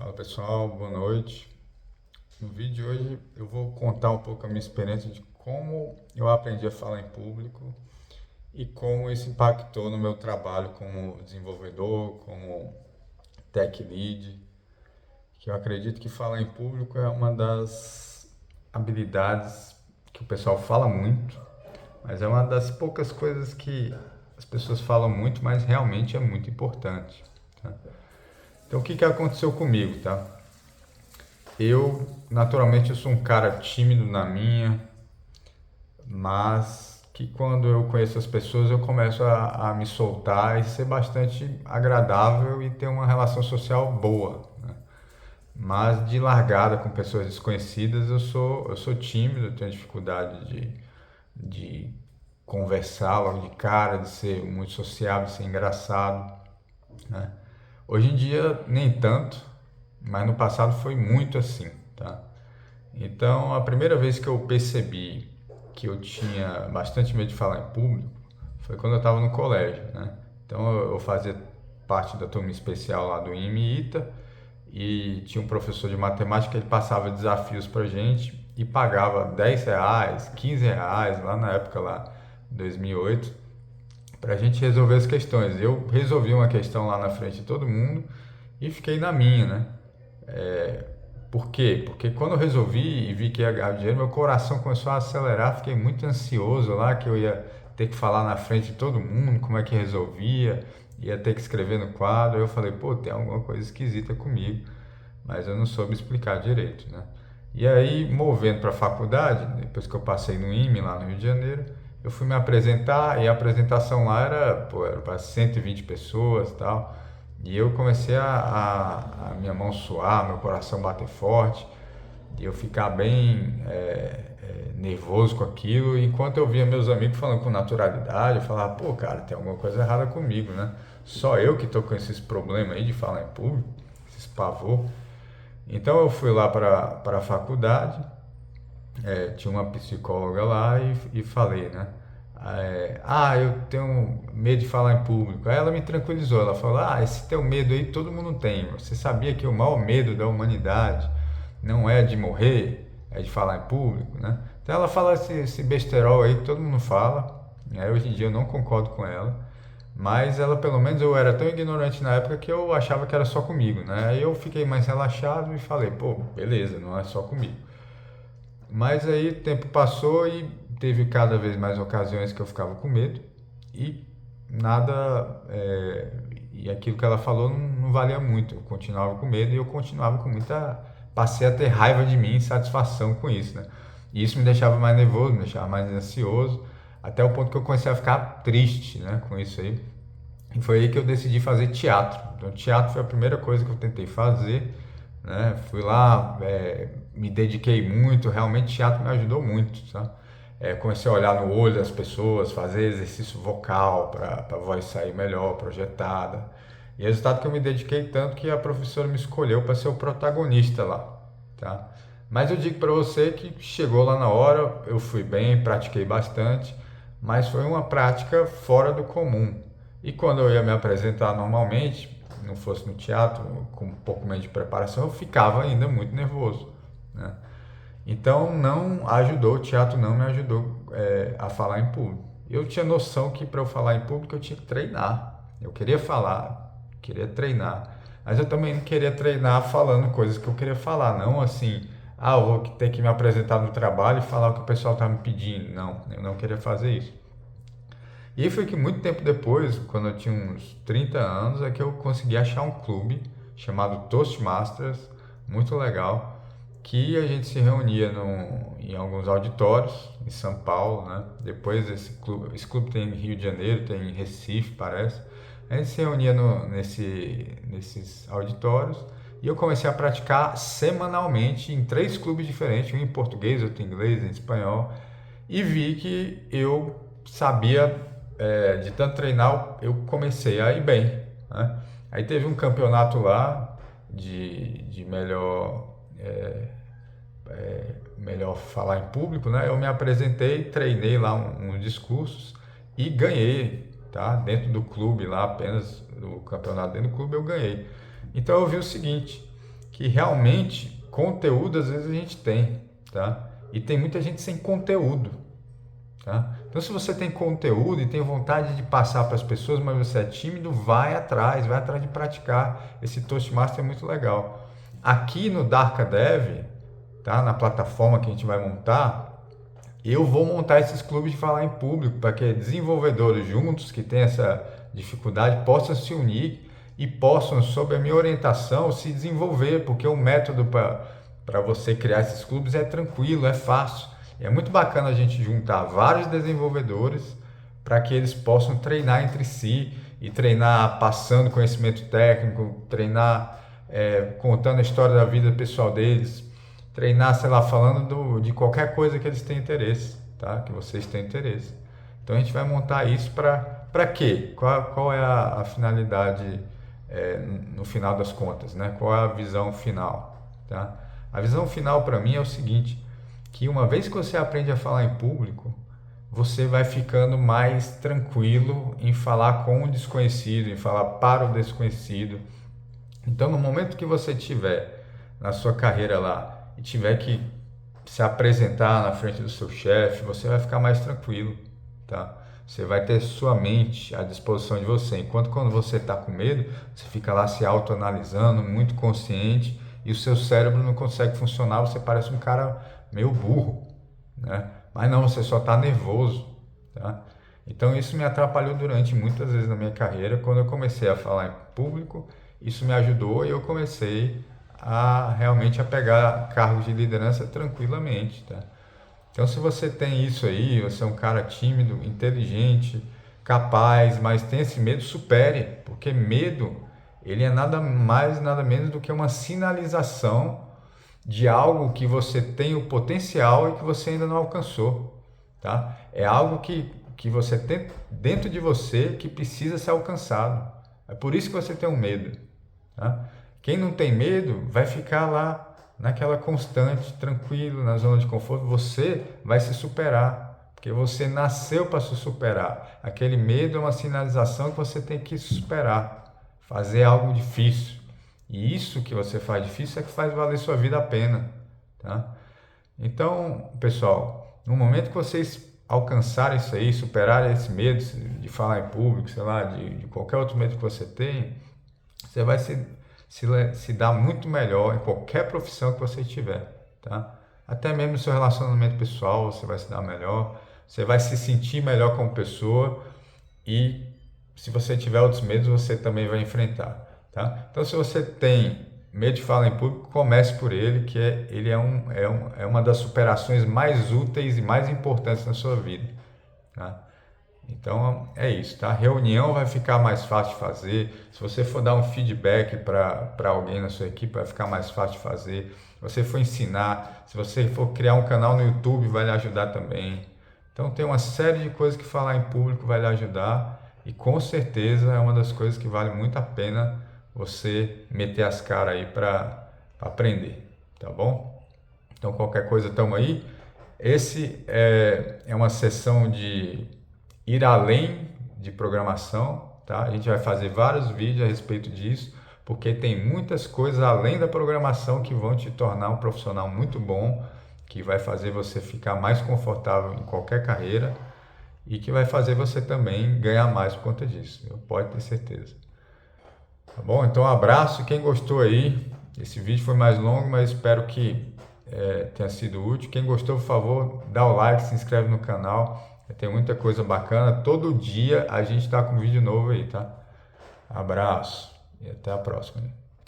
Fala pessoal, boa noite. No vídeo de hoje eu vou contar um pouco a minha experiência de como eu aprendi a falar em público e como isso impactou no meu trabalho como desenvolvedor, como tech lead, que eu acredito que falar em público é uma das habilidades que o pessoal fala muito, mas é uma das poucas coisas que as pessoas falam muito, mas realmente é muito importante, tá? Então o que aconteceu comigo, tá? Naturalmente, eu sou um cara tímido na minha, mas que quando eu conheço as pessoas eu começo a me soltar e ser bastante agradável e ter uma relação social boa, né? Mas de largada com pessoas desconhecidas eu sou tímido, eu tenho dificuldade de conversar logo de cara, de ser muito sociável, de ser engraçado, né? Hoje em dia nem tanto, mas no passado foi muito assim, tá? Então, a primeira vez que eu percebi que eu tinha bastante medo de falar em público foi quando eu estava no colégio, né? Então, eu fazia parte da turma especial lá do IME e ITA e tinha um professor de matemática que ele passava desafios pra gente e pagava R$ 10, R$ 15 lá na época lá, 2008, pra gente resolver as questões. Eu resolvi uma questão lá na frente de todo mundo e fiquei na minha, né? Por quê? Porque quando eu resolvi e vi que ia ganhar dinheiro, meu coração começou a acelerar, fiquei muito ansioso lá, que eu ia ter que falar na frente de todo mundo, como é que resolvia, ia ter que escrever no quadro. Eu falei, pô, tem alguma coisa esquisita comigo, mas eu não soube explicar direito, né? E aí, movendo para a faculdade, depois que eu passei no IME lá no Rio de Janeiro, eu fui me apresentar e a apresentação lá era para 120 pessoas e tal. E eu comecei a minha mão suar, meu coração bater forte, e eu ficar bem nervoso com aquilo, enquanto eu via meus amigos falando com naturalidade, eu falava, pô, cara, tem alguma coisa errada comigo, né? Só eu que tô com esses problemas aí de falar em público, esses pavor. Então eu fui lá para a faculdade, tinha uma psicóloga lá e falei, né? Eu tenho medo de falar em público. Aí ela me tranquilizou, ela falou, esse teu medo aí todo mundo tem. Você sabia que o maior medo da humanidade não é de morrer, é de falar em público, né? Então ela fala esse besterol aí que todo mundo fala, né? Hoje em dia eu não concordo com ela, mas ela pelo menos eu era tão ignorante na época que eu achava que era só comigo, né? Aí eu fiquei mais relaxado e falei, pô, beleza, não é só comigo. Mas aí o tempo passou e teve cada vez mais ocasiões que eu ficava com medo e nada, e aquilo que ela falou não valia muito. Eu continuava com medo e eu continuava com muita, passei a ter raiva de mim, satisfação com isso, né? E isso me deixava mais nervoso, me deixava mais ansioso, até o ponto que eu comecei a ficar triste, né, com isso aí. E foi aí que eu decidi fazer teatro. Então, teatro foi a primeira coisa que eu tentei fazer, né? Fui lá, me dediquei muito, realmente teatro me ajudou muito, sabe? Comecei a olhar no olho das pessoas, fazer exercício vocal para a voz sair melhor, projetada. E resultado que eu me dediquei tanto que a professora me escolheu para ser o protagonista lá, tá? Mas eu digo para você que chegou lá na hora, eu fui bem, pratiquei bastante, mas foi uma prática fora do comum. E quando eu ia me apresentar normalmente, não fosse no teatro, com um pouco menos de preparação, eu ficava ainda muito nervoso, né? Então não ajudou, o teatro não me ajudou a falar em público. Eu tinha noção que para eu falar em público eu tinha que treinar. Eu queria falar, queria treinar, mas eu também não queria treinar falando coisas que eu queria falar, não assim, eu vou ter que me apresentar no trabalho e falar o que o pessoal está me pedindo. Não, eu não queria fazer isso. E aí foi que muito tempo depois, quando eu tinha uns 30 anos, é que eu consegui achar um clube chamado Toastmasters, muito legal, que a gente se reunia em alguns auditórios em São Paulo, né? Depois esse clube tem em Rio de Janeiro, tem em Recife, parece. A gente se reunia nesses auditórios e eu comecei a praticar semanalmente em 3 clubes diferentes, um em português, outro em inglês, em espanhol, e vi que eu sabia, de tanto treinar, eu comecei a ir bem, né? Aí teve um campeonato lá de melhor falar em público, né? Eu me apresentei, treinei lá uns discursos e ganhei, tá? Dentro do clube lá, apenas do campeonato dentro do clube eu ganhei. Então eu vi o seguinte, que realmente conteúdo às vezes a gente tem, tá? E tem muita gente sem conteúdo, tá? Então, se você tem conteúdo e tem vontade de passar para as pessoas, mas você é tímido, vai atrás de praticar. Esse Toastmaster é muito legal. Aqui no Darka Dev, tá? Na plataforma que a gente vai montar, eu vou montar esses clubes de falar em público para que desenvolvedores juntos que têm essa dificuldade possam se unir e possam, sob a minha orientação, se desenvolver, porque o método para você criar esses clubes é tranquilo, é fácil. É muito bacana a gente juntar vários desenvolvedores para que eles possam treinar entre si e treinar passando conhecimento técnico, treinar contando a história da vida pessoal deles, treinar, sei lá, falando de qualquer coisa que eles têm interesse, tá? Que vocês têm interesse. Então a gente vai montar isso para quê? Qual é a finalidade no final das contas, né? Qual é a visão final, tá? A visão final para mim é o seguinte, que uma vez que você aprende a falar em público, você vai ficando mais tranquilo em falar com o desconhecido, em falar para o desconhecido. Então, no momento que você tiver na sua carreira lá e tiver que se apresentar na frente do seu chefe, você vai ficar mais tranquilo, tá? Você vai ter sua mente à disposição de você. Enquanto quando você está com medo, você fica lá se autoanalisando, muito consciente, e o seu cérebro não consegue funcionar, você parece um cara meio burro, né? Mas não, você só está nervoso, tá? Então isso me atrapalhou durante muitas vezes na minha carreira. Quando eu comecei a falar em público, isso me ajudou e eu comecei a realmente a pegar cargos de liderança tranquilamente, tá? Então se você tem isso aí, você é um cara tímido, inteligente, capaz, mas tem esse medo, supere, porque medo, ele é nada mais, nada menos do que uma sinalização de algo que você tem o potencial e que você ainda não alcançou, tá? É algo que você tem dentro de você que precisa ser alcançado. É por isso que você tem um medo, tá? Quem não tem medo vai ficar lá naquela constante, tranquilo, na zona de conforto. Você vai se superar, porque você nasceu para se superar. Aquele medo é uma sinalização que você tem que superar, fazer algo difícil. E isso que você faz difícil é que faz valer sua vida a pena, tá? Então, pessoal, no momento que vocês alcançarem isso aí, superarem esse medo de falar em público, sei lá, de qualquer outro medo que você tem, você vai se dar muito melhor em qualquer profissão que você tiver, tá? Até mesmo no seu relacionamento pessoal, você vai se dar melhor, você vai se sentir melhor como pessoa e se você tiver outros medos, você também vai enfrentar, tá? Então, se você tem medo de falar em público, comece por ele, que ele é uma das superações mais úteis e mais importantes na sua vida, tá? Então, é isso, tá? Reunião vai ficar mais fácil de fazer. Se você for dar um feedback para alguém na sua equipe, vai ficar mais fácil de fazer. Se você for ensinar, se você for criar um canal no YouTube, vai lhe ajudar também. Então, tem uma série de coisas que falar em público vai lhe ajudar e com certeza é uma das coisas que vale muito a pena você meter as caras aí para aprender, tá bom? Então, qualquer coisa, estamos aí. Esse é uma sessão de ir além de programação, tá? A gente vai fazer vários vídeos a respeito disso, porque tem muitas coisas além da programação que vão te tornar um profissional muito bom, que vai fazer você ficar mais confortável em qualquer carreira e que vai fazer você também ganhar mais por conta disso, pode ter certeza. Tá bom? Então, um abraço. Quem gostou aí, esse vídeo foi mais longo, mas espero que tenha sido útil. Quem gostou, por favor, dá o like, se inscreve no canal. Tem muita coisa bacana. Todo dia a gente está com um vídeo novo aí, tá? Abraço e até a próxima.